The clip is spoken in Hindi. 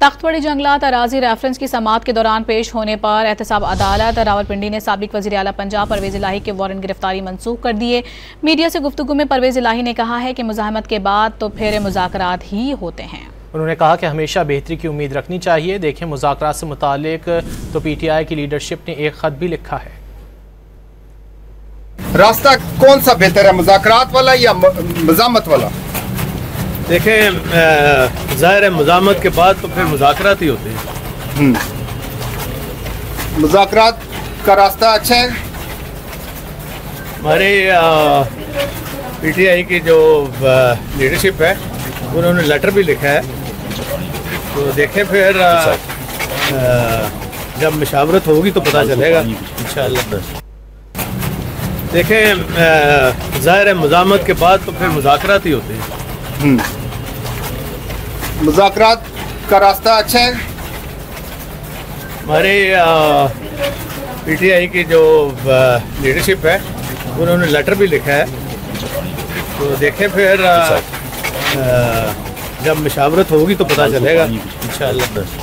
तख्तवड़ी जंगलात अराजी रेफरेंस की समाअत के दौरान पेश होने पर एहतसाब अदालत रावलपिंडी ने साबिक वज़ीर आला पंजाब परवेज़ इलाही के वारंट गिरफ्तारी मनसूख कर दिए। मीडिया से गुफ्तगू में परवेज़ इलाही ने कहा है कि मुज़ाहमत के बाद तो फिर मुज़ाकरात ही होते हैं। उन्होंने कहा कि हमेशा बेहतरी की उम्मीद रखनी चाहिए। देखें, मुज़ाकरात से मुतालिक तो PTI की लीडरशिप ने एक ख़त भी लिखा है। रास्ता कौन सा बेहतर है, मुज़ाकरात वाला या मुज़ाहमत वाला? देखें, ज़ाहिर है मुज़ाहमत के बाद तो फिर मुज़ाकरात ही होते हैं। मुज़ाकरात का रास्ता अच्छा है। हमारे PTI की जो लीडरशिप है उन्होंने लेटर भी लिखा है, तो देखें फिर जब मशावरत होगी तो पता चलेगा इंशाअल्लाह। देखें, ज़ाहिर है मुज़ाहमत के बाद तो फिर मुज़ाकरात ही होते हैं। मुज़ाकरात का रास्ता अच्छा है। हमारे PTI की जो लीडरशिप है उन्होंने लेटर भी लिखा है, तो देखें फिर जब मशावरत होगी तो पता चलेगा इंशाअल्लाह।